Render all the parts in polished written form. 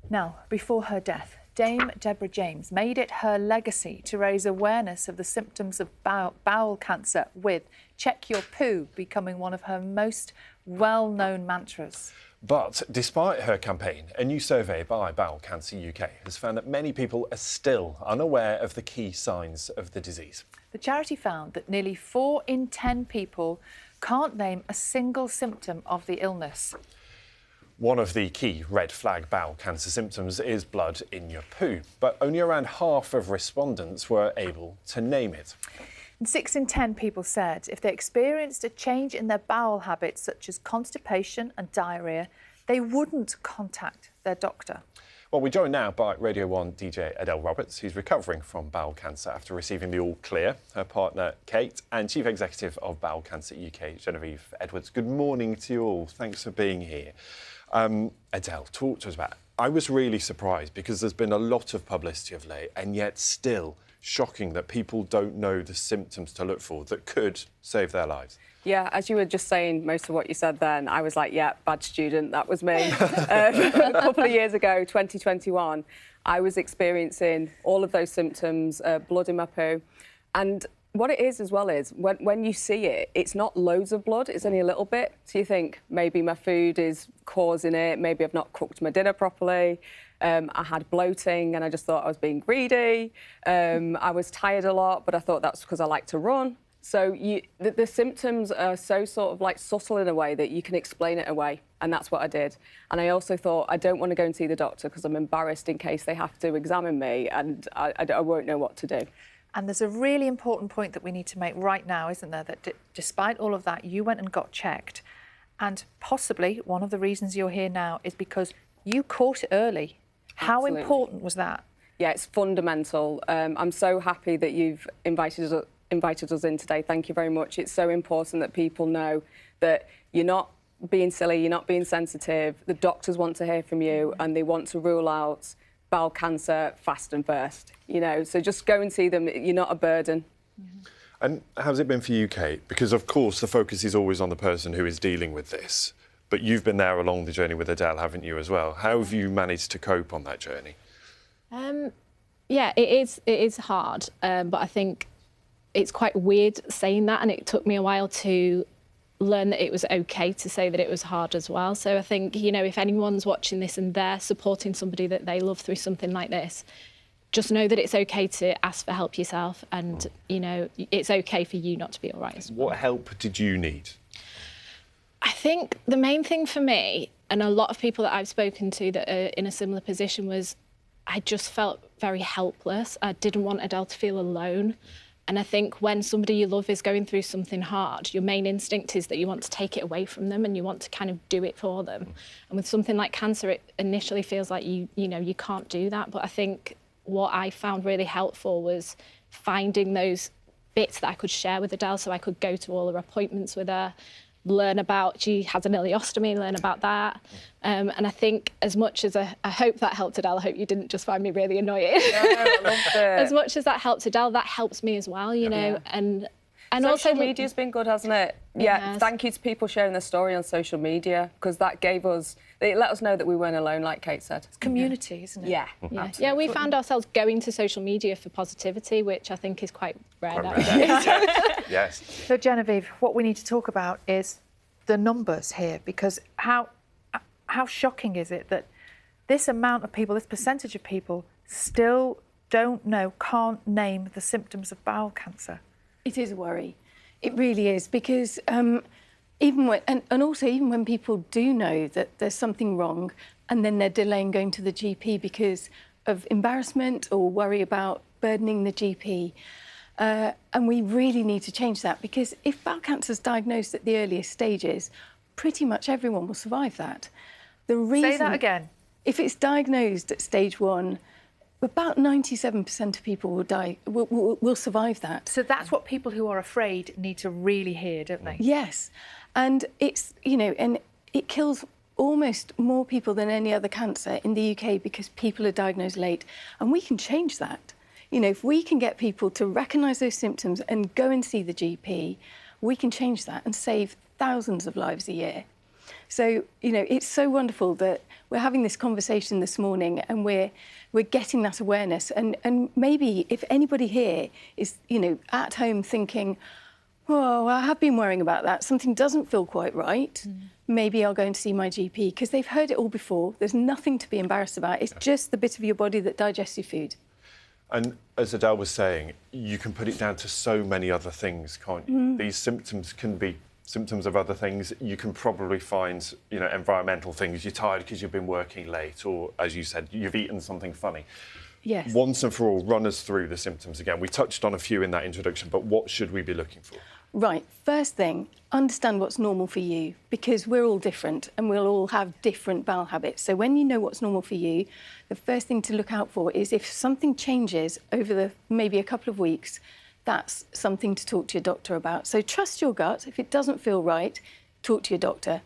Now, before her death, Dame Deborah James made it her legacy to raise awareness of the symptoms of bowel cancer, with "Check your poo" becoming one of her most well-known mantras. But despite her campaign, a new survey by Bowel Cancer UK has found that many people are still unaware of the key signs of the disease. The charity found that nearly 4 in 10 people can't name a single symptom of the illness. One of the key red flag bowel cancer symptoms is blood in your poo, but only around half of respondents were able to name it. And 6 in 10 people said if they experienced a change in their bowel habits, such as constipation and diarrhoea, they wouldn't contact their doctor. Well, we're joined now by Radio 1 DJ Adele Roberts, who's recovering from bowel cancer after receiving the all clear, her partner Kate, and Chief Executive of Bowel Cancer UK, Genevieve Edwards. Good morning to you all. Thanks for being here. Adele, talk to us about it. I was really surprised because there's been a lot of publicity of late, and yet still shocking that people don't know the symptoms to look for that could save their lives. Yeah, as you were just saying most of what you said then, I was like, yeah, bad student, that was me. A couple of years ago, 2021, I was experiencing all of those symptoms, blood in my poo. And what it is as well is, when you see it, it's not loads of blood, it's only a little bit. So you think, maybe my food is causing it, maybe I've not cooked my dinner properly. I had bloating and I just thought I was being greedy. I was tired a lot, but I thought that's because I like to run. So the symptoms are so sort of like subtle in a way that you can explain it away. And that's what I did. And I also thought, I don't want to go and see the doctor because I'm embarrassed in case they have to examine me and I won't know what to do. And there's a really important point that we need to make right now, isn't there? That despite all of that, you went and got checked. And possibly one of the reasons you're here now is because you caught it early. How Absolutely. important was that? Yeah, it's fundamental. I'm so happy that you've invited us in today. Thank you very much. It's so important that people know that you're not being silly, you're not being sensitive. The doctors want to hear from you and they want to rule out bowel cancer fast and first, you know, so just go and see them. You're not a burden. And how's it been for you, Kate? Because, of course, the focus is always on the person who is dealing with this. But you've been there along the journey with Adele, haven't you, as well? How have you managed to cope on that journey? Yeah, it is hard, but I think it's quite weird saying that, and it took me a while to learn that it was OK to say that it was hard as well. So I think, you know, if anyone's watching this and they're supporting somebody that they love through something like this, just know that it's OK to ask for help yourself, and, you know, it's OK for you not to be all right as well. What help did you need? I think the main thing for me, and a lot of people that I've spoken to that are in a similar position, was I just felt very helpless. I didn't want Adele to feel alone. And I think when somebody you love is going through something hard, your main instinct is that you want to take it away from them and you want to kind of do it for them. And with something like cancer, it initially feels like you know, you can't do that. But I think what I found really helpful was finding those bits that I could share with Adele, so I could go to all her appointments with her, learn about, she has an ileostomy, learn about that. And I think as much as I hope that helped Adele, I hope you didn't just find me really annoying. No, I loved it. As much as that helped Adele, that helps me as well, you know. And social media's been good, hasn't it? Yeah, Yes. thank you to people sharing their story on social media, because that gave us, it let us know that we weren't alone, like Kate said. It's community, isn't it? Yeah, yeah, we found ourselves going to social media for positivity, which I think is quite rare nowadays. Yes. So, Genevieve, what we need to talk about is the numbers here, because how shocking is it that this amount of people, this percentage of people, still don't know, can't name the symptoms of bowel cancer? It is a worry. It really is, because even when, and also even when people do know that there's something wrong and then they're delaying going to the GP because of embarrassment or worry about burdening the GP. And we really need to change that, because if bowel cancer is diagnosed at the earliest stages, pretty much everyone will survive that. The reason, Say that again. If it's diagnosed at stage 1, about 97% of people will survive that. So that's what people who are afraid need to really hear, don't they? Yes, and it's, you know, and it kills almost more people than any other cancer in the UK because people are diagnosed late, and we can change that. You know, if we can get people to recognise those symptoms and go and see the GP, we can change that and save thousands of lives a year. So, you know, it's so wonderful that we're having this conversation this morning and we're getting that awareness. And maybe if anybody here is, you know, at home thinking, oh, I have been worrying about that, something doesn't feel quite right, maybe I'll go and see my GP, because they've heard it all before. There's nothing to be embarrassed about. It's just the bit of your body that digests your food. And as Adele was saying, you can put it down to so many other things, can't you? These symptoms can be symptoms of other things. You can probably find, you know, environmental things. You're tired because you've been working late, or, as you said, you've eaten something funny. Yes. Once and for all, run us through the symptoms again. We touched on a few in that introduction, but what should we be looking for? Right. First thing, understand what's normal for you, because we're all different and we'll all have different bowel habits. So when you know what's normal for you, the first thing to look out for is if something changes over maybe a couple of weeks, that's something to talk to your doctor about. So trust your gut. If it doesn't feel right, talk to your doctor.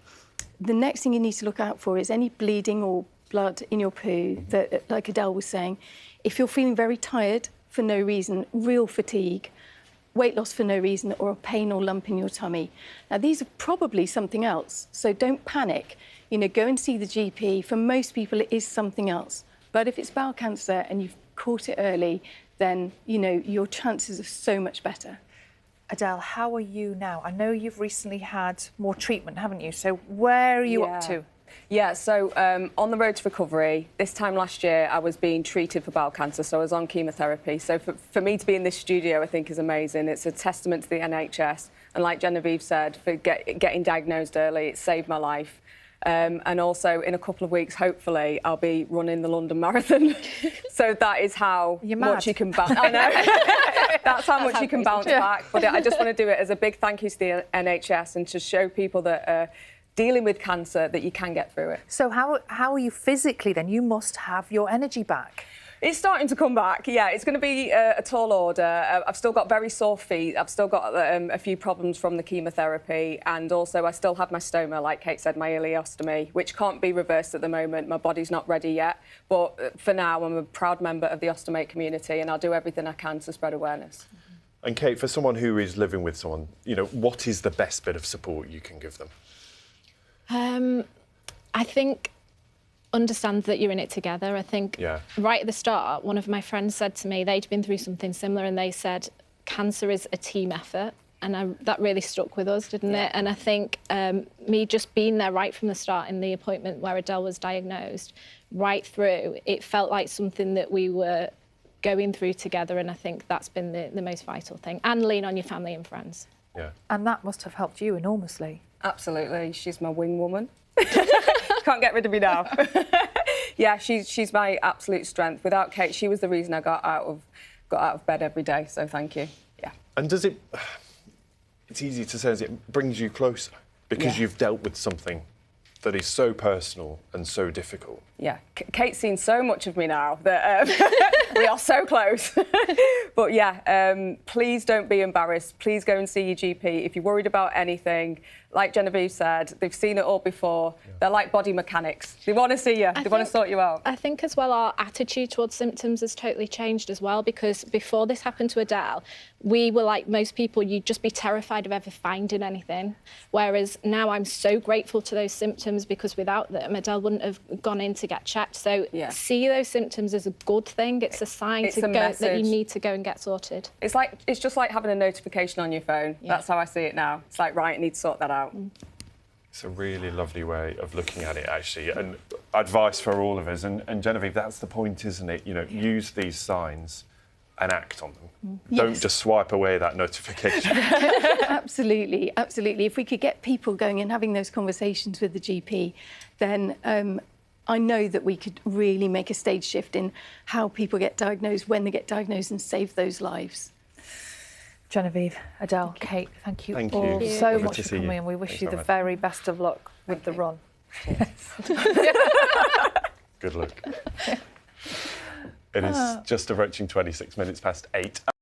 The next thing you need to look out for is any bleeding or blood in your poo, that, like Adele was saying. If you're feeling very tired for no reason, real fatigue, weight loss for no reason, or a pain or lump in your tummy. Now, these are probably something else, so don't panic. You know, go and see the GP. For most people, it is something else. But if it's bowel cancer and you've caught it early, then, you know, your chances are so much better. Adele, how are you now? I know you've recently had more treatment, haven't you? So where are you up to? Yeah, so on the road to recovery, this time last year I was being treated for bowel cancer, so I was on chemotherapy. So for me to be in this studio, I think is amazing. It's a testament to the NHS. And like Genevieve said, for getting diagnosed early, it saved my life. And also, in a couple of weeks, hopefully, I'll be running the London Marathon. So that is how much you can bounce. I know. That's how much you can bounce back. But I just want to do it as a big thank you to the NHS and to show people that are dealing with cancer that you can get through it. So how are you physically then? You must have your energy back. It's starting to come back, yeah. It's going to be a tall order. I've still got very sore feet. I've still got a few problems from the chemotherapy. And also, I still have my stoma, like Kate said, my ileostomy, which can't be reversed at the moment. My body's not ready yet. But for now, I'm a proud member of the ostomate community, and I'll do everything I can to spread awareness. And Kate, for someone who is living with someone, you know, what is the best bit of support you can give them? I think understand that you're in it together. I think right at the start, one of my friends said to me, they'd been through something similar, and they said, cancer is a team effort. And that really stuck with us, didn't it? And I think me just being there right from the start in the appointment where Adele was diagnosed, right through, it felt like something that we were going through together. And I think that's been the most vital thing. And lean on your family and friends. Yeah. And that must have helped you enormously. Absolutely. She's my wing woman. Can't get rid of me now. Yeah, she's my absolute strength. Without Kate, she was the reason I got out of bed every day. So thank you. Yeah. And does it? It's easy to say, as it brings you closer because you've dealt with something that is so personal and so difficult. Yeah, Kate's seen so much of me now that we are so close. But yeah, please don't be embarrassed. Please go and see your GP. If you're worried about anything, like Genevieve said, they've seen it all before. They're like body mechanics. They want to see you. They want to sort you out. I think as well our attitude towards symptoms has totally changed as well, because before this happened to Adele, we were like most people, you'd just be terrified of ever finding anything. Whereas now I'm so grateful to those symptoms, because without them, Adele wouldn't have gone in to get checked. So see those symptoms as a good thing. It's a sign that you need to go and get sorted. It's just like having a notification on your phone. That's how I see it now. It's like, right, I need to sort that out. It's a really lovely way of looking at it, actually, and advice for all of us. And Genevieve, that's the point, isn't it? You know, use these signs and act on them. Don't just swipe away that notification. Absolutely, absolutely. If we could get people going and having those conversations with the GP, then I know that we could really make a stage shift in how people get diagnosed, when they get diagnosed, and save those lives. Genevieve, Adele, Kate, thank you all you. so much for coming, and we wish you the very best of luck with the run. Good luck. It is just approaching 26 minutes past 8.